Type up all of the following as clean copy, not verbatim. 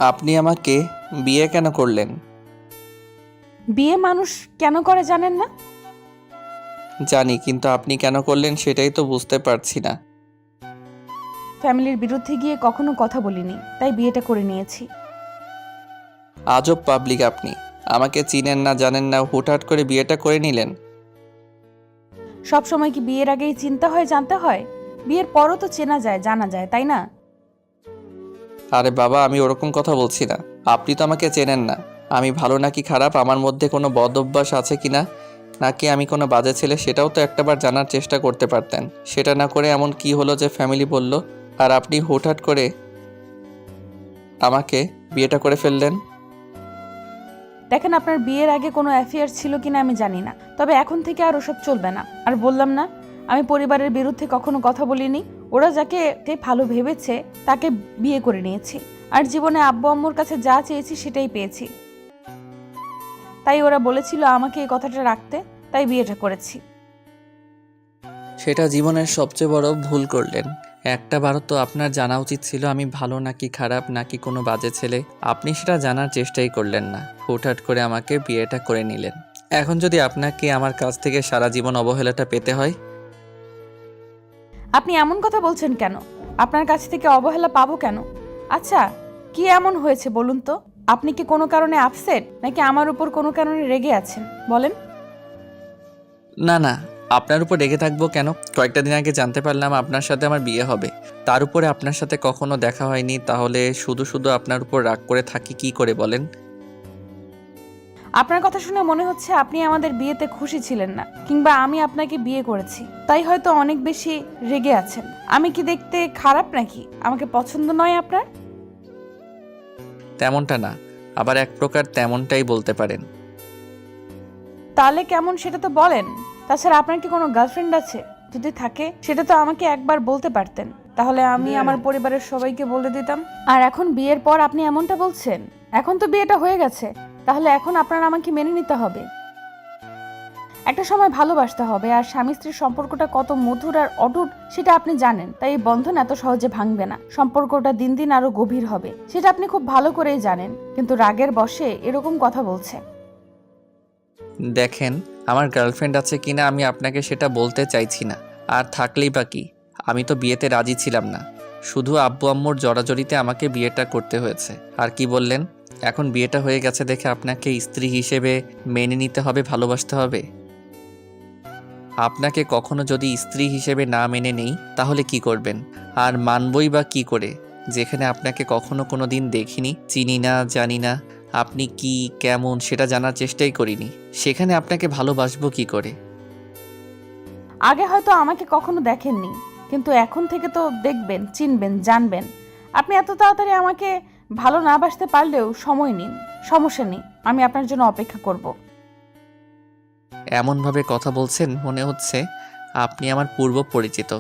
আপনি আমাকে বিয়ে কেন করলেন? বিয়ে মানুষ কেন করে জানেন না? জানি, কিন্তু আপনি কেন করলেন সেটাই তো বুঝতে পারছি না। ফ্যামিলির বিরুদ্ধে গিয়ে কখনো কথা বলিনি, তাই বিয়েটা করে নিয়েছি। আজব পাবলিক আপনি। আমাকে চিনেন না, জানেন না, হুটহাট করে বিয়েটা করে নিলেন। সব সময় কি বিয়ের আগেই চিন্তা হয়, জানতে হয়? বিয়ের পরও তো চেনা যায়, জানা যায়, তাই না? আরে বাবা, আমি ওরকম কথা বলছি না। আপনি তো আমাকে চেনেন না। আমি ভালো নাকি খারাপ, আমার মধ্যে কোনো বদ অভ্যাস আছে কিনা, নাকি আমি কোনো বাজে ছেলে, সেটাও তো একটাবার জানার চেষ্টা করতে পারতেন। সেটা না করে এমন কি হলো যে ফ্যামিলি বলল, আর আপনি হুটহাট করে আমাকে বিয়েটা করে ফেললেন? দেখেন, আপনার বিয়ের আগে কোনো অ্যাফেয়ার ছিল কিনা আমি জানি না, তবে এখন থেকে আর ওসব চলবে না। আর বললাম না, আমি পরিবারের বিরুদ্ধে কখনো কথা বলিনি। ওরা যাকে ভালো ভেবেছে তাকে বিয়ে করে নিয়েছি। আর জীবনে আব্বু আম্মুর কাছে যা চেয়েছি সেটাই পেয়েছি। তাই ওরা বলেছিল আমাকে এই কথাটা রাখতে, তাই বিয়েটা করেছি। সেটা জীবনের সবচেয়ে বড় ভুল করলেন। একটা বারও তো আপনার জানা উচিত ছিল আমি ভালো নাকি খারাপ, নাকি কোনো বাজে ছেলে। আপনি সেটা জানার চেষ্টাই করলেন না, হুটহাট করে আমাকে বিয়েটা করে নিলেন। এখন যদি আপনাকে আমার কাছ থেকে সারা জীবন অবহেলাটা পেতে হয়। আপনি এমন কথা বলছেন কেন? আপনার কাছ থেকে অবহেলা পাবো কেন? আচ্ছা, কি এমন হয়েছে বলুন তো? আপনি কি কোনো কারণে আপসেট, নাকি আমার উপর কোনো কারণে রেগে আছেন? বলেন। না না, আপনার উপর রেগে থাকবো কেন? কয়েকটা দিন আগে জানতে পারলাম আপনার সাথে আমার বিয়ে হবে। তার উপরে আপনার সাথে কখনো দেখা হয়নি, তাহলে শুধু শুধু আপনার উপর রাগ করে থাকি কি করে বলেন? আপনার কথা শুনে মনে হচ্ছে আপনি আমাদের বিয়েতে খুশি ছিলেন না, কিংবা আমি আপনাকে বিয়ে করেছি তাই হয়তো অনেক বেশি রেগে আছেন। আমি কি দেখতে খারাপ নাকি? আমাকে পছন্দ নয় আপনার? তেমনটা না, আবার এক প্রকার তেমনটাই বলতে পারেন। তাহলে কেমন সেটা তো বলেন। তাছাড়া আপনার কি কোনো গার্লফ্রেন্ড আছে? যদি থাকে সেটা তো আমাকে একবার বলতে পারতেন, তাহলে আমি আমার পরিবারের সবাইকে বলে দিতাম। আর এখন বিয়ের পর আপনি এমনটা বলছেন? এখন তো বিয়েটা হয়ে গেছে, তাহলে এখন আপনার আমাকে মেনে নিতে হবে। একটা সময় ভালোবাসতে হবে, আর স্বামী স্ত্রীর সম্পর্কটা কত মধুর আর অটুট সেটা আপনি জানেন। তাই এই বন্ধন এত সহজে ভাঙবে না, সম্পর্কটা দিন দিন আরো গভীর হবে, সেটা আপনি খুব ভালো করেই জানেন, কিন্তু রাগের বশে এরকম কথা বলছে। দেখেন, আমার গার্লফ্রেন্ড আছে কিনা আমি আপনাকে সেটা বলতে চাইছি না। আর থাকলেই বা কি, আমি তো বিয়েতে রাজি ছিলাম না। শুধু আব্বু আম্মুর জড়াজড়িতে আমাকে বিয়েটা করতে হয়েছে। আর কি বললেন, এখন বিয়েটা হয়ে গেছে দেখে আপনাকে স্ত্রী হিসেবে মেনে নিতে হবে, ভালোবাসতে হবে? আপনাকে কখনো যদি স্ত্রী হিসেবে না মেনে নেই তাহলে কি করবেন? আর মানবই বা কি করে, যেখানে আপনাকে কখনো কোনো দিন দেখিনি, চিনি না, জানি না, আপনি কি কেমন সেটা জানার চেষ্টাই করিনি, সেখানে আপনাকে ভালোবাসবো কি করে? আগে হয়তো আমাকে কখনো দেখেননি, কিন্তু এখন থেকে তো দেখবেন, চিনবেন, জানবেন। আপনি এত তাড়াতাড়ি আমাকে ভালো না বাসতে পারলেও সময় নিন, সমস্যা নেই, আমি আপনার জন্য অপেক্ষা করব। এমনভাবে কথা বলছেন মনে হচ্ছে আপনি আমার পূর্ব পরিচিত।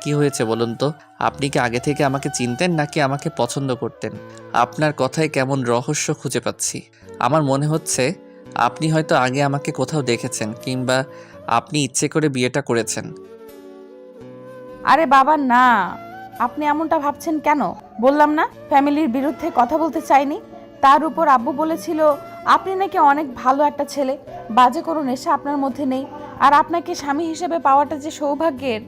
কি হয়েছে বলুন তো? আপনি কি আগে থেকে আমাকে চিনতেন, নাকি আমাকে পছন্দ করতেন? আপনার কথায় কেমন রহস্য খুঁজে পাচ্ছি। আমার মনে হচ্ছে আপনি হয়তো আগে আমাকে কোথাও দেখেছেন, কিংবা আপনি ইচ্ছে করে বিয়েটা করেছেন। আরে বাবা না, আপনি এমনটা ভাবছেন কেন? বললাম না, ফ্যামিলির বিরুদ্ধে কথা বলতে চাইনি। তার উপর আব্বু বলেছিল আপনি নাকি অনেক ভালো একটা ছেলে, বাজে কোনো নেশা আপনার মধ্যে নেই, আর আপনাকে স্বামী হিসেবে পাওয়াটা যে সৌভাগ্যের।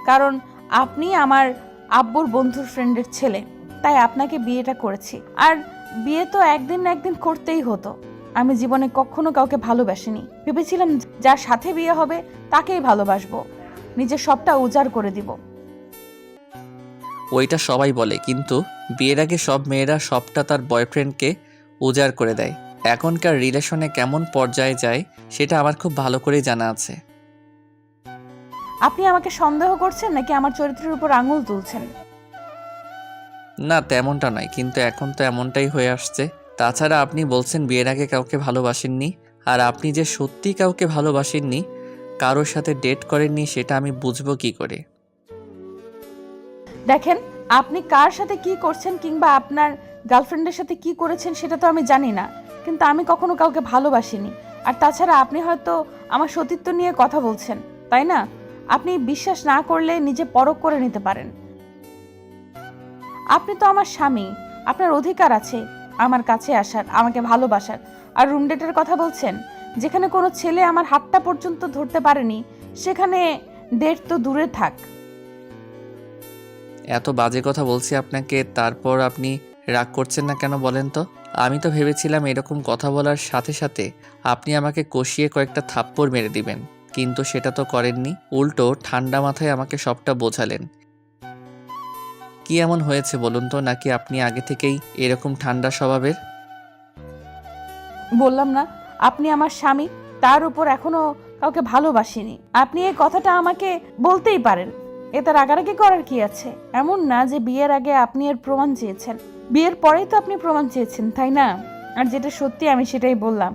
কারণ আপনি আমার আব্বুর বন্ধুর ফ্রেন্ডের ছেলে, তাই আপনাকে বিয়েটা করেছি। আর বিয়ে তো একদিন না একদিন করতেই হতো। আমি জীবনে কখনো কাউকে ভালোবাসিনি, ভেবেছিলাম যার সাথে বিয়ে হবে তাকেই ভালোবাসবো, নিজের সবটা উজাড় করে দিব। ওইটা সবাই বলে, কিন্তু বিয়ের আগে সব মেয়েরা সবটা তার বয়ফ্রেন্ডকে উজাড় করে দেয়। এখনকার রিলেশনে কেমন পর্যায়ে যায় সেটা আমার খুব ভালো করেই জানা আছে। আপনি আমাকে সন্দেহ করছেন, নাকি আমার চরিত্রের উপর আঙুল তুলছেন? না, তেমনটা নয়, কিন্তু এখন তো এমনটাই হয়ে আসছে। তাছাড়া আপনি বলছেন বিয়ের আগে কাউকে ভালোবাসেননি, আর আপনি যে সত্যি কাউকে ভালোবাসেননি, কারোর সাথে ডেট করেননি, সেটা আমি বুঝবো কি করে? দেখেন, আপনি কার সাথে কি করছেন কিংবা আপনার গার্লফ্রেন্ডের সাথে কি করেছেন সেটা তো আমি জানি না, কিন্তু আমি কখনো কাউকে ভালোবাসিনি। আর তাছাড়া আপনি হয়তো আমার সতীত্ব নিয়ে কথা বলছেন, তাই না? আপনি বিশ্বাস না করলে নিজে পরখ করে নিতে পারেন। আপনি তো আমার স্বামী, আপনার অধিকার আছে আমার কাছে আসার, আমাকে ভালোবাসার। আর রুম ডেটের কথা বলছেন, যেখানে কোনো ছেলে আমার হাতটা পর্যন্ত ধরতে পারেনি, সেখানে ডেট তো দূরে থাক। এত বাজে কথা বলছি আপনাকে, তারপর আপনি রাগ করছেন না কেন বলেন তো? আমি তো ভেবেছিলাম এরকম কথা বলার সাথে সাথে আপনি আমাকে কষিয়ে কয়েকটা থাপ্পড় মেরে দিবেন, কিন্তু সেটা তো করেননি। উল্টো ঠান্ডা মাথায় আমাকে সবটা বোঝালেন। কি এমন হয়েছে বলুন তো, নাকি আপনি আগে থেকেই এরকম ঠান্ডা স্বভাবের? বললাম না, আপনি আমার স্বামী, তার উপর এখনো কাউকে ভালোবাসিনি। আপনি এই কথাটা আমাকে বলতেই পারেন, এতে রাগারাগি করার কি আছে? এমন না যে বিয়ের আগে আপনি এর প্রমাণ চেয়েছেন, বিয়ের পরেই তো আপনি প্রমাণ চেয়েছেন, তাই না? আর যেটা সত্যি আমি সেটাই বললাম।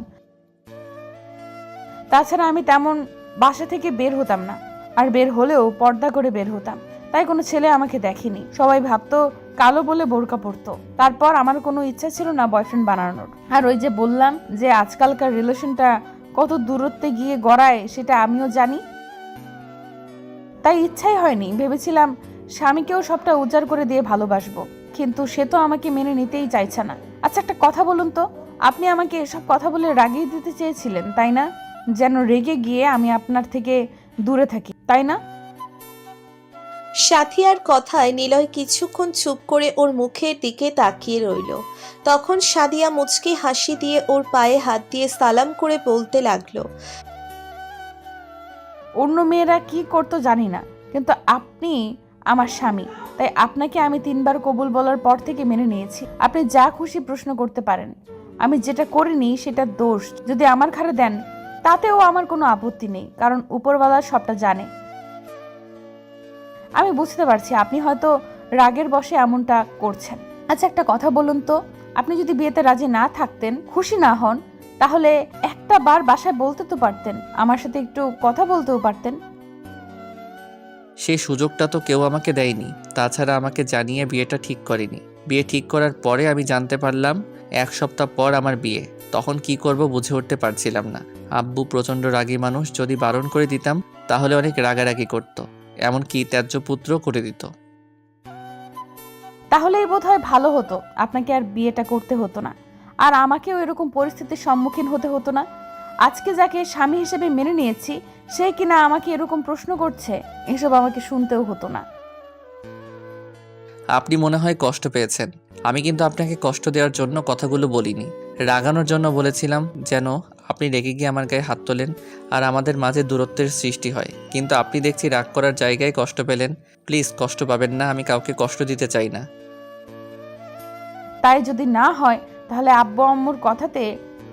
তাছাড়া আমি তেমন বাসা থেকে বের হতাম না, আর বের হলেও পর্দা করে বের হতাম, তাই কোনো ছেলে আমাকে দেখেনি। সবাই ভাবতো কালো বলে বোরকা পরতো। তারপর আমার কোনো ইচ্ছা ছিল না বয়ফ্রেন্ড বানানোর। আর ওই যে বললাম যে আজকালকার রিলেশনটা কত দূরত্বে গিয়ে গড়ায় সেটা আমিও জানি, তাই ইচ্ছাই হয়নি। ভেবেছিলাম স্বামীকেও সবটা উজাড় করে দিয়ে ভালোবাসবো, কিন্তু সে তো আমাকে মেনে নিতেই চাইছে না। আচ্ছা, একটা কথা বলুন তো, আপনি আমাকে এসব কথা বলে রাগিয়ে দিতে চেয়েছিলেন, তাই না? যেন রেগে গিয়ে আমি আপনার থেকে দূরে থাকি, তাই না? সাথিয়ার কথায় নিলয় কিছুক্ষণ চুপ করে ওর মুখের দিকে তাকিয়ে রইল। তখন সাদিয়া মুচকি হাসি দিয়ে ওর পায়ে হাত দিয়ে সালাম করে বলতে লাগলো, অন্য মেয়েরা কি করতো জানি না, কিন্তু আপনি আমার স্বামী, তাই আপনাকে আমি 3বার কবুল বলার পর থেকে মেনে নিয়েছি। আপনি যা খুশি প্রশ্ন করতে পারেন। আমি যেটা করিনি সেটা দোষ যদি আমার ঘাড়ে দেন, তাতেও আমার কোনো আপত্তি নেই, কারণ উপরওয়ালা সবটা জানে। আমি বুঝতে পারছি আপনি হয়তো রাগের বশে এমনটা করছেন। আচ্ছা, একটা কথা বলুন তো, আপনি যদি বিয়েতে রাজি না থাকতেন, খুশি না হন, তাহলে একটা বার বাসায় বলতে তো পারতেন, আমার সাথে একটু কথা বলতেও পারতেন। সেই সুযোগটা তো কেউ আমাকে দেয়নি। তাছাড়া আমাকে জানিয়ে বিয়েটা ঠিক করেনি। বিয়ে ঠিক করার পরে আমি জানতে পারলাম 1 সপ্তাহ পর আমার বিয়ে। তখন কি করব বুঝে উঠতে পারছিলাম না। আব্বু প্রচণ্ড রাগী মানুষ, যদি বারণ করে দিতাম তাহলে অনেক রাগারাগি করত, এমনকি ত্যায্য পুত্র করে দিত। তাহলেই বোধহয় ভালো হতো, আপনাকে আর বিয়েটা করতে হতো না, আর আমাকেও এরকম পরিস্থিতির সম্মুখীন হতে হতো না। আজকে যাকে স্বামী হিসেবে মেনে নিয়েছি, সে কিনা আমাকে এরকম প্রশ্ন করছে, এসব আমাকে শুনতেও হতো না। আপনি মনে হয় কষ্ট পেয়েছেন। আমি কিন্তু আপনাকে কষ্ট দেওয়ার জন্য কথাগুলো বলিনি, রাগানোর জন্য বলেছিলাম, যেন আপনি রেগে গিয়ে আমার গায়ে হাত তোলেন আর আমাদের মাঝে দূরত্বের সৃষ্টি হয়। কিন্তু আপনি দেখছি রাগ করার জায়গায় কষ্ট পেলেন। প্লিজ কষ্ট পাবেন না, আমি কাউকে কষ্ট দিতে চাই না। তাই যদি না হয়, তাহলে আব্বু আম্মুর কথাতে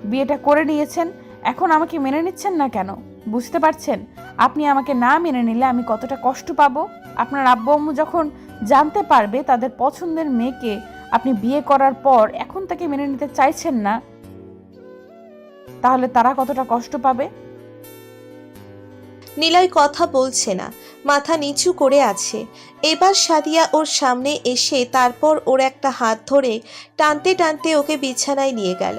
বিয়েটা করে নিয়েছেন, এখন আমাকে মেনে নিচ্ছেন না কেন? বুঝতে পারছেন আপনি আমাকে না মেনে নিলে আমি কতটা কষ্ট পাবো? আপনার আব্বু আম্মু যখন জানতে পারবে তাদের পছন্দের মেয়েকে আপনি বিয়ে করার পর এখন তাকে মেনে নিতে চাইছেন না, তাহলে তারা কতটা কষ্ট পাবে? নিলয় কথা বলছে না, মাথা নিচু করে আছে। এবার সাদিয়া ওর সামনে এসে তারপর ওর একটা হাত ধরে টানতে টানতে ওকে বিছানায় নিয়ে গেল।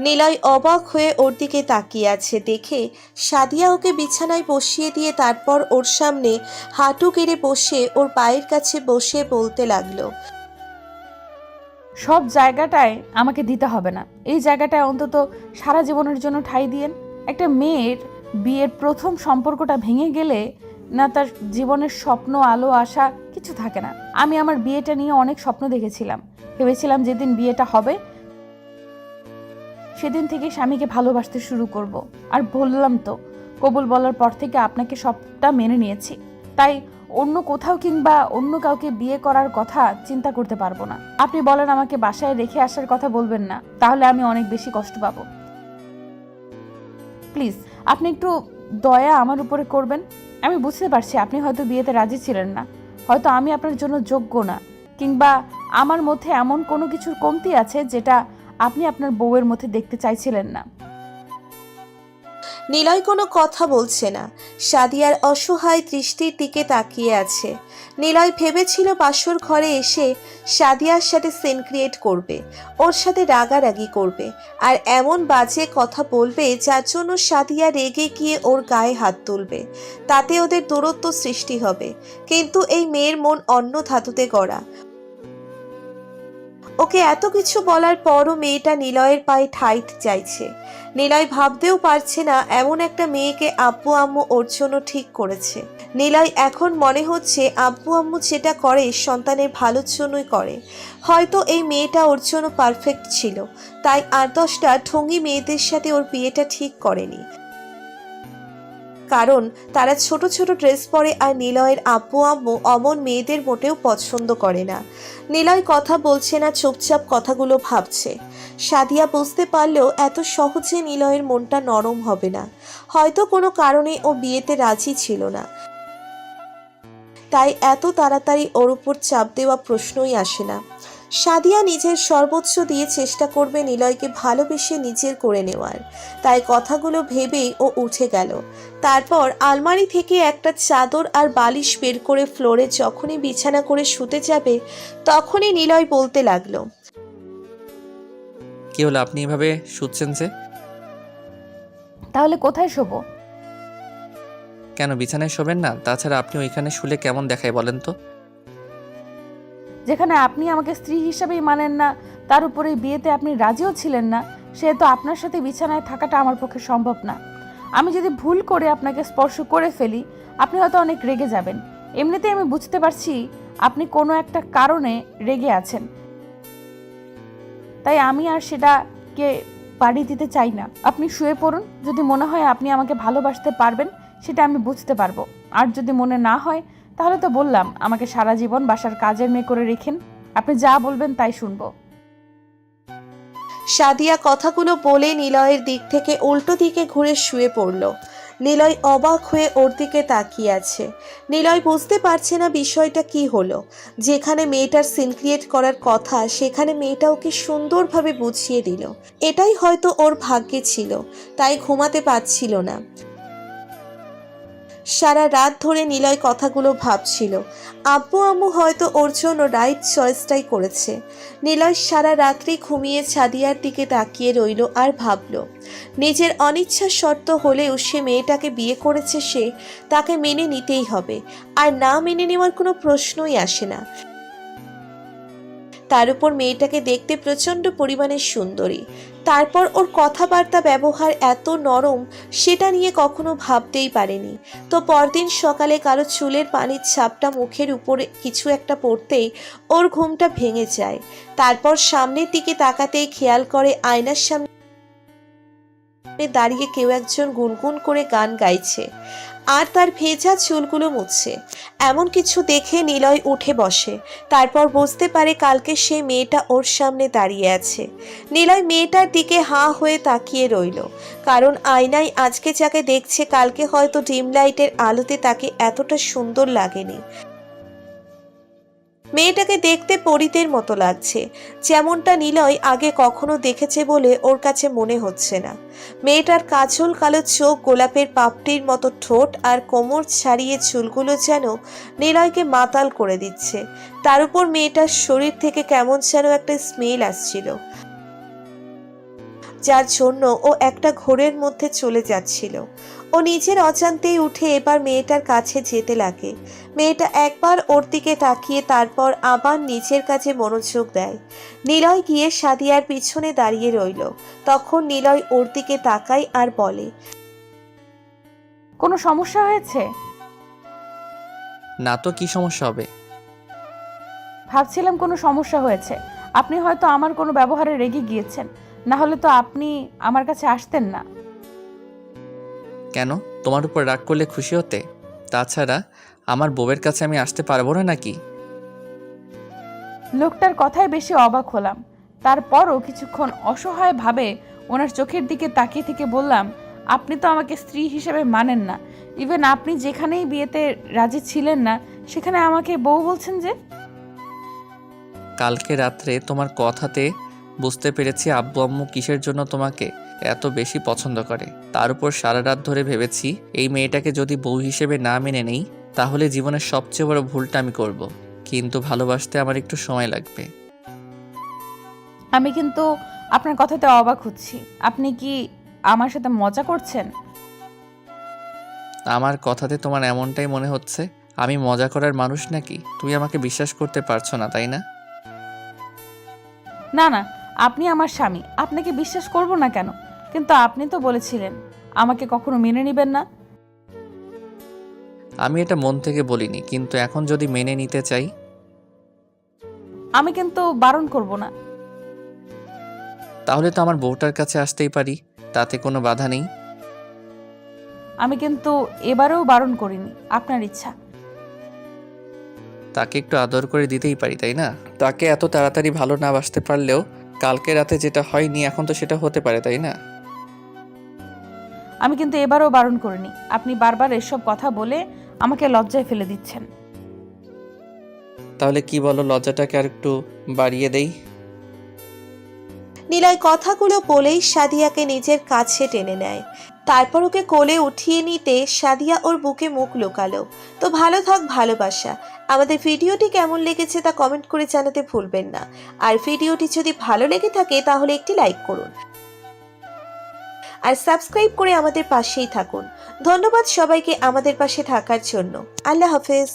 নিলয় অবাক হয়ে ওর দিকে তাকিয়ে আছে দেখে সাদিয়া ওকে বিছানায় বসিয়ে দিয়ে তারপর ওর সামনে হাঁটু গেড়ে বসে ওর পায়ের কাছে বসে বলতে লাগলো, সব জায়গাটায় আমাকে দিতে হবে না, এই জায়গাটায় অন্তত সারা জীবনের জন্য ঠাঁই দিয়েন। একটা মেয়ের বিয়ের প্রথম সম্পর্কটা ভেঙে গেলে না তার জীবনের স্বপ্ন, আলো, আশা কিছু থাকে না। আমি আমার বিয়েটা নিয়ে অনেক স্বপ্ন দেখেছিলাম, ভেবেছিলাম যেদিন বিয়েটা হবে সেদিন থেকে স্বামীকে ভালোবাসতে শুরু করব। আর বললাম তো, কবুল বলার পর থেকে আপনাকে সবটা মেনে নিয়েছি, তাই অন্য কোথাও কিংবা অন্য কাউকে বিয়ে করার কথা চিন্তা করতে পারবো না। আপনি বলেন আমাকে বাসায় রেখে আসার কথা বলবেন না, তাহলে আমি অনেক বেশি কষ্ট পাবো। প্লিজ আপনি একটু দয়া আমার উপরে করবেন। আমি বুঝতে পারছি আপনি হয়তো বিয়েতে রাজি ছিলেন না, হয়তো আমি আপনার জন্য যোগ্য না, কিংবা আমার মধ্যে এমন কোনো কিছুর কমতি আছে যেটা আপনি আপনার বউয়ের মধ্যে দেখতে চাইছিলেন না। নিলয় কোনো কথা বলছে না, সাদিয়ার অসহায় দৃষ্টির দিকে তাকিয়ে আছে। নিলয় ভেবেছিল বাসর ঘরে এসে সাদিয়ার সাথে সিন ক্রিয়েট করবে, ওর সাথে রাগারাগি করবে, আর এমন বাজে কথা বলবে যার জন্য সাদিয়া রেগে গিয়ে ওর গায়ে হাত তুলবে, তাতে ওদের দূরত্ব সৃষ্টি হবে। কিন্তু এই মেয়ের মন অন্য ধাতুতে গড়া, ওকে এত কিছু বলার পরও মেয়েটা নিলয়ের পায়ে ঠাঁই চাইছে। নিলয় ভাবতেও পারছে না এমন একটা মেয়েকে আব্বু আম্মু ওর জন্য ঠিক করেছে। নিলয় এখন মনে হচ্ছে আব্বু আম্মু যেটা করে সন্তানের ভালোর জন্যই করে। হয়তো এই মেয়েটা ওর জন্য পারফেক্ট ছিল, তাই ৮-১০টা ঢঙ্গি মেয়েদের সাথে ওর বিয়েটা ঠিক করেনি। কারণ তারা ছোট ছোট ড্রেস পরে, আর নিলয়ের আব্বু আম্মু অমন মেয়েদের মোটেও পছন্দ করে না। নিলয় কথা বলছে না, চুপচাপ কথাগুলো ভাবছে। সাদিয়া বুঝতে পারলেও এত সহজে নিলয়ের মনটা নরম হবে না। হয়তো কোনো কারণে ও বিয়েতে রাজি ছিল না, তাই এত তাড়াতাড়ি ওর উপর চাপ দেওয়া প্রশ্নই আসে না। সাদিয়া নিজের সর্বোচ্চ দিয়ে চেষ্টা করবে নিলয়কে ভালোবেসে নিজের করে নেওয়ার। তাই কথাগুলো ভেবেই ও উঠে গেল। তারপর আলমারি থেকে একটা চাদর আর বালিশ বের করে ফ্লোরে যখনই বিছানা করে শুতে যাবে, তখনই নিলয় বলতে লাগলো, কি হলো, আপনি এভাবে শুচ্ছেন যে? তাহলে কোথায় শোবো? কেন বিছানায় শোবেন না? তাছাড়া আপনি ওইখানে শুলে কেমন দেখায় বলেন তো? যেখানে আপনি আমাকে স্ত্রী হিসাবেই মানেন না, তার উপরে বিয়েতে আপনি রাজিও ছিলেন না, সেহেতু আপনার সাথে বিছানায় থাকাটা আমার পক্ষে সম্ভব না। আমি যদি ভুল করে আপনাকে স্পর্শ করে ফেলি, আপনি হয়তো অনেক রেগে যাবেন। এমনিতেই আমি বুঝতে পারছি আপনি কোনো একটা কারণে রেগে আছেন, তাই আমি আর সেটাকে বাড়ি দিতে চাই না। আপনি শুয়ে পড়ুন। যদি মনে হয় আপনি আমাকে ভালোবাসতে পারবেন, সেটা আমি বুঝতে পারবো। আর যদি মনে না হয়, তাহলে তো বললাম, আমাকে সারা জীবন বাসার কাজের মেয়ে করে রেখেন। আপনি যা বলবেন তাই শুনবো। সাদিয়া কথাগুলো বলে নিলয়ের দিক থেকে উল্টো দিকে ঘুরে শুয়ে পড়ল। নিলয় অবাক হয়ে ওর দিকে তাকিয়ে আছে। নিলয় বুঝতে পারছে না বিষয়টা কি হলো। যেখানে মেয়েটার সিন ক্রিয়েট করার কথা, সেখানে মেয়েটা ওকে সুন্দরভাবে বুঝিয়ে দিল। এটাই হয়তো ওর ভাগ্যে ছিল, তাই ঘুমাতে পারছিল না। সারা রাত ধরে নিলয় কথাগুলো ভাবছিল। আব্বু আম্মু হয়তো ওর জন্য রাইট চয়েসটাই করেছে। নিলয় সারা রাত্রি ঘুমিয়ে সাদিয়ার দিকে তাকিয়ে রইল আর ভাবল, নিজের অনিচ্ছা শর্ত হলেও সে মেয়েটাকে বিয়ে করেছে, সে তাকে মেনে নিতেই হবে। আর না মেনে নেওয়ার কোনো প্রশ্নই আসে না। তার উপর মেয়েটাকে দেখতে প্রচণ্ড পরিমাণে সুন্দরী। তারপর ওর কথাবার্তা ব্যবহার এত নরম, সেটা নিয়ে কখনো ভাবতেই পারেনি। তো পরদিন সকালে কারো চুলের পানির ছাপটা মুখের উপরে কিছু একটা পড়তেই ওর ঘুমটা ভেঙে যায়। তারপর সামনের দিকে তাকাতেই খেয়াল করে আয়নার সামনে দাঁড়িয়ে কেউ একজন গুনগুন করে গান গাইছে আর তার ভেজা চুলগুলো মুছছে। এমন কিছু দেখে নিলয় উঠে বসে। তারপর বুঝতে পারে কালকে সেই মেয়েটা ওর সামনে দাঁড়িয়ে আছে। নিলয় মেয়েটার দিকে হাঁ হয়ে তাকিয়ে রইল, কারণ আয়নায় আজকে যাকে দেখছে, কালকে হয়তো ডিম লাইটের আলোতে তাকে এতটা সুন্দর লাগেনি। মেয়েটাকে দেখতে পরীদের মতো লাগছে, যেমনটা নিলয় আগে কখনো দেখেছে বলে ওর কাছে মনে হচ্ছে না। মেয়েটার কাজল কালো চোখ, গোলাপের পাপড়ির মতো ঠোঁট আর কোমর ছাড়িয়ে চুলগুলো যেন নিলয়কে মাতাল করে দিচ্ছে। তার উপর মেয়েটার শরীর থেকে কেমন যেন একটা স্মেল আসছিল, যার জন্য ও একটা ঘোরের মধ্যে চলে যাচ্ছিল। ও নিজের অজান্তেই উঠে এবার মেয়েটার কাছে যেতে লাগে। মেয়েটা একবার ওর দিকে তাকিয়ে তারপর আবার নিজের কাছে মনোযোগ দেয়। নিলয় গিয়ে সাদিয়ার পিছনে দাঁড়িয়ে রইল। তখন নিলয় ওর দিকে তাকায় আর বলে, কোনো সমস্যা হয়েছে? না তো, কি সমস্যা হবে? ভাবছিলাম কোনো সমস্যা হয়েছে। আপনি হয়তো আমার কোনো ব্যবহারে রেগে গিয়েছেন, না হলে তো আপনি আমার কাছে আসতেন না। কেন, তোমার উপর রাগ করলে খুশি হতে? তাছাড়া আমার বউয়ের কাছে আমি আসতে পারবো না নাকি? লোকটার কথায় বেশি অবাক হলাম। তারপরও কিছুক্ষণ অসহায়ভাবে ওনার চোখের দিকে তাকিয়ে থেকে বললাম, আপনি তো আমাকে স্ত্রী হিসেবে মানেন না। ইভেন আপনি যেখানেই বিয়েতে রাজি ছিলেন না, সেখানে আমাকে বউ বলছেন যে? কালকে রাত্রে তোমার কথাতে বুঝতে পেরেছি আব্বু আম্মু কিসের জন্য তোমাকে এত বেশি পছন্দ করে। তার উপর সারা রাত ধরে ভেবেছি এই মেয়েটাকে যদি বউ হিসেবে না মেনে নেই, তাহলে জীবনের সবচেয়ে বড় ভুলটা আমি করব। কিন্তু ভালোবাসতে আমার একটু সময় লাগবে। আমি কিন্তু আপনার কথাতে অবাক হচ্ছি। আপনি কি আমার সাথে মজা করছেন? আমার কথাতে তোমার এমনটাই মনে হচ্ছে। আমি মজা করার মানুষ নাকি? তুমি আমাকে বিশ্বাস করতে পারছো না, তাই না? না না, আপনি আমার স্বামী, আপনাকে বিশ্বাস করব না কেন? কিন্তু আপনি তো বলেছিলেন আমাকে কখনো মেনে নেবেন না। আমি এটা মন থেকে বলিনি, কিন্তু এখন যদি মেনে নিতে চাই? আমি কিন্তু বারণ করব না। তাহলে তো আমার বউটার কাছে আসতেই পারি, তাতে কোনো বাধা নেই। আমি কিন্তু এবারেও বারণ করিনি, আপনার ইচ্ছা। তাকে একটু আদর করে দিতেই পারি, তাই না? তাকে এত তাড়াতাড়ি ভালো না বাসতে পারলেও কালকে রাতে যেটা হয়নি এখন তো সেটা হতে পারে, তাই না? আমি কিন্তু এবারেও বারণ করিনি। আপনি বারবার এসব কথা বলে আমাকে লজ্জায় ফেলে দিচ্ছেন। তাহলে কি বলো, লজ্জাটাকে আর একটু বাড়িয়ে দেই? নিলয় কথাগুলো বলেই সাদিয়াকে নিজের কাছে টেনে নেয়। তারপর ওকে কোলে উঠিয়ে নিতে সাদিয়া ওর বুকে মুখ লুকালো। তো ভালো থাক ভালোবাসা। আমাদের ভিডিওটি কেমন লেগেছে তা কমেন্ট করে জানাতে ভুলবেন না। আর ভিডিওটি যদি ভালো লেগে থাকে তাহলে একটি লাইক করুন আর সাবস্ক্রাইব করে আমাদের পাশেই থাকুন। ধন্যবাদ সবাইকে আমাদের পাশে থাকার জন্য। আল্লাহ হাফেজ।